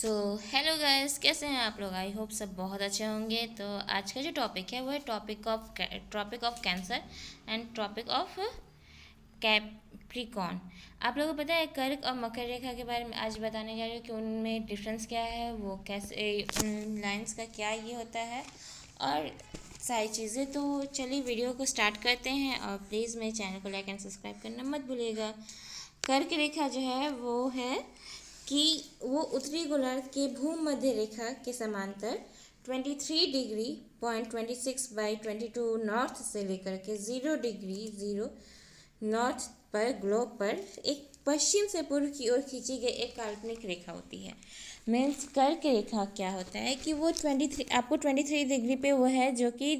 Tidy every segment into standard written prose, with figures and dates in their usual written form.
So hello guys, कैसे हैं आप लोग। आई होप सब बहुत अच्छे होंगे। तो आज का जो टॉपिक है वो है topic of cancer and topic of Capricorn. आप लोगों को पता है कर्क और मकर रेखा के बारे में आज बताने जा रही हूँ कि उनमें डिफरेंस क्या है, वो कैसे लाइंस का क्या ये होता है और सारी चीज़ें। तो चलिए वीडियो को स्टार्ट करते हैं और प्लीज़ मेरे चैनल को लाइक एंड सब्सक्राइब करना मत भूलिएगा। कर्क रेखा जो है वो है कि वो उत्तरी गोलार्ध के भूमध्य रेखा के समांतर 23 डिग्री 26 नॉर्थ से लेकर के 0 डिग्री 0 नॉर्थ पर ग्लोब पर एक पश्चिम से पूर्व की ओर खींची गई एक काल्पनिक रेखा होती है। मीन्स कर्क रेखा क्या होता है कि वो 23 डिग्री पे वो है जो कि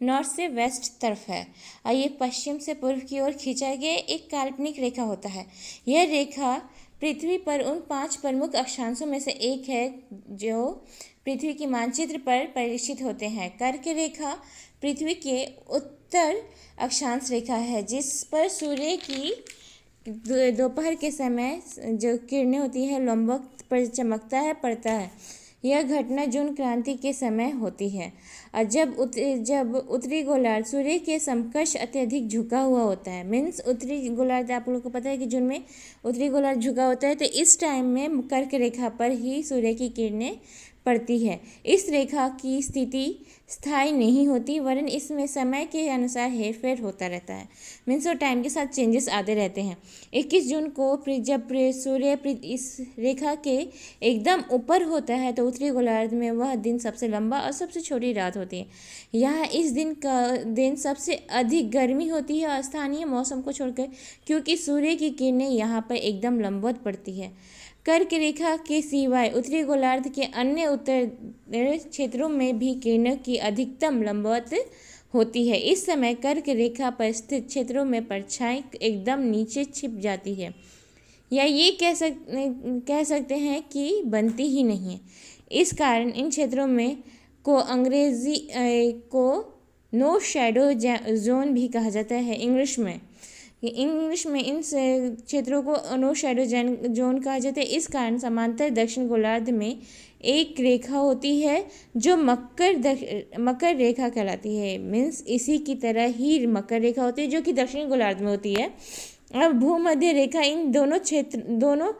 नॉर्थ से वेस्ट तरफ है और ये पश्चिम से पूर्व की ओर खींचा गया एक काल्पनिक रेखा होता है। यह रेखा पृथ्वी पर उन 5 प्रमुख अक्षांशों में से एक है जो पृथ्वी की मानचित्र पर परिलक्षित होते हैं। कर्क रेखा पृथ्वी के उत्तर अक्षांश रेखा है जिस पर सूर्य की दोपहर के समय जो किरणें होती है लंबवत पर चमकता है पड़ता है। यह घटना जून क्रांति के समय होती है और जब उत्तरी गोलार्ध सूर्य के समकक्ष अत्यधिक झुका हुआ होता है। मीन्स उत्तरी गोलार्ध आप लोगों को पता है कि जून में उत्तरी गोलार्ध झुका होता है, तो इस टाइम में कर्क रेखा पर ही सूर्य की किरणें पड़ती है। इस रेखा की स्थिति स्थायी नहीं होती वरन इसमें समय के अनुसार हेरफेर होता रहता है। मीन्स वो टाइम के साथ चेंजेस आते रहते हैं। 21 जून को जब सूर्य इस रेखा के एकदम ऊपर होता है तो उत्तरी गोलार्ध में वह दिन सबसे लंबा और सबसे छोटी रात होती है। यहाँ इस दिन सबसे अधिक गर्मी होती है और स्थानीय मौसम को छोड़कर, क्योंकि सूर्य की किरणें यहाँ पर एकदम लंबवत पड़ती है। कर्क रेखा के सिवाय उत्तरी गोलार्ध के अन्य उत्तर क्षेत्रों में भी किरणों की अधिकतम लंबवत होती है। इस समय कर्क रेखा पर स्थित क्षेत्रों में परछाई एकदम नीचे छिप जाती है या ये कह सकते हैं कि बनती ही नहीं है। इस कारण इन क्षेत्रों में को नो शैडो जोन भी कहा जाता है। इंग्लिश में इन क्षेत्रों को नो शैडो जोन कहा जाता है। इस कारण समांतर दक्षिण गोलार्ध में एक रेखा होती है जो मकर रेखा कहलाती है। मीन्स इसी की तरह ही मकर रेखा होती है जो कि दक्षिण गोलार्ध में होती है। अब भूमध्य रेखा इन दोनों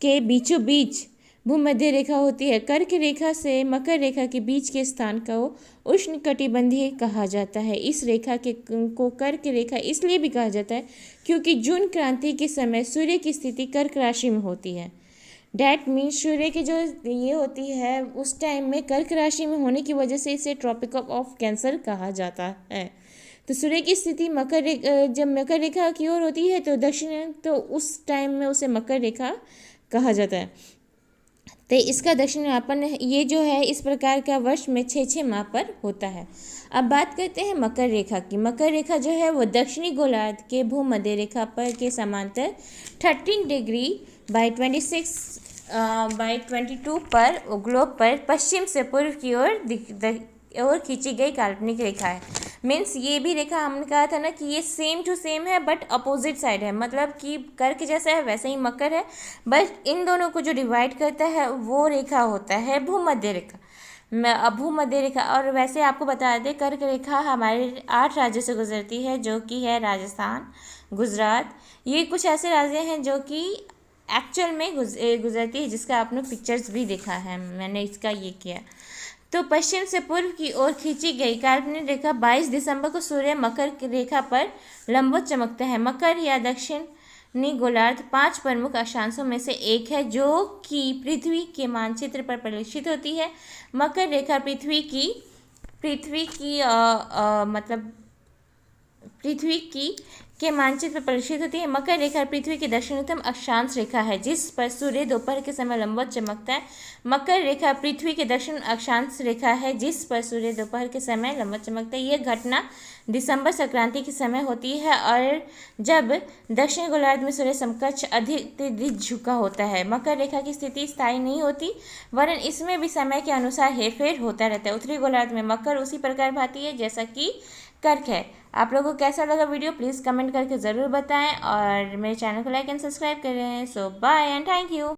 के बीचों बीच भूमध्य रेखा होती है। कर्क रेखा से मकर रेखा के बीच के स्थान को उष्णकटिबंधीय कहा जाता है। इस रेखा को कर्क रेखा इसलिए भी कहा जाता है क्योंकि जून क्रांति के समय सूर्य की स्थिति कर्क राशि में होती है। डैट मीन्स सूर्य की जो ये होती है उस टाइम में कर्क राशि में होने की वजह से इसे ट्रॉपिक ऑफ कैंसर कहा जाता है। तो सूर्य की स्थिति जब मकर रेखा की ओर होती है तो दक्षिण, तो उस टाइम में उसे मकर रेखा कहा जाता है। तो इसका दक्षिणापन ये जो है इस प्रकार का वर्ष में 6 माह पर होता है। अब बात करते हैं मकर रेखा की। मकर रेखा जो है वो दक्षिणी गोलार्ध के भूमध्य रेखा पर के समांतर 13 डिग्री बाई 22 पर ग्लोब पर पश्चिम से पूर्व की ओर खींची गई काल्पनिक रेखा है। मीन्स ये भी रेखा हमने कहा था ना कि ये सेम टू सेम है बट अपोजिट साइड है, मतलब कि कर्क जैसा है वैसे ही मकर है, बट इन दोनों को जो डिवाइड करता है वो रेखा होता है भूमध्य रेखा। भूमध्य रेखा, और वैसे आपको बता दें कर्क रेखा हमारे 8 राज्यों से गुजरती है जो कि है राजस्थान, गुजरात। ये कुछ ऐसे राज्य हैं जो कि एक्चुअल में गुजरती है, जिसका आपने पिक्चर्स भी देखा है, मैंने इसका ये किया। तो पश्चिम से पूर्व की ओर खींची गई काल्पनिक रेखा 22 दिसंबर को सूर्य मकर रेखा पर लंबवत चमकता है। मकर या दक्षिणी गोलार्ध 5 प्रमुख अक्षांशों में से एक है जो कि पृथ्वी के मानचित्र पर परिलक्षित होती है। मकर रेखा पृथ्वी की के मानचित्र पर परिलक्षित होती है। मकर रेखा पृथ्वी की दक्षिणतम अक्षांश रेखा है जिस पर सूर्य दोपहर के समय लंबवत चमकता है। मकर रेखा पृथ्वी के दक्षिण अक्षांश रेखा है जिस पर सूर्य दोपहर के समय लंबवत चमकता है। यह घटना दिसंबर संक्रांति के समय होती है और जब दक्षिण गोलार्ध में सूर्य समकक्ष अधिक झुका होता है। मकर रेखा की स्थिति स्थायी नहीं होती वरन इसमें भी समय के अनुसार हेरफेर होता रहता है। उत्तरी गोलार्ध में मकर उसी प्रकार भाती है जैसा कि कर्क है। आप लोगों को कैसा लगा वीडियो प्लीज़ कमेंट करके ज़रूर बताएं और मेरे चैनल को लाइक एंड सब्सक्राइब करें। सो बाय एंड थैंक यू।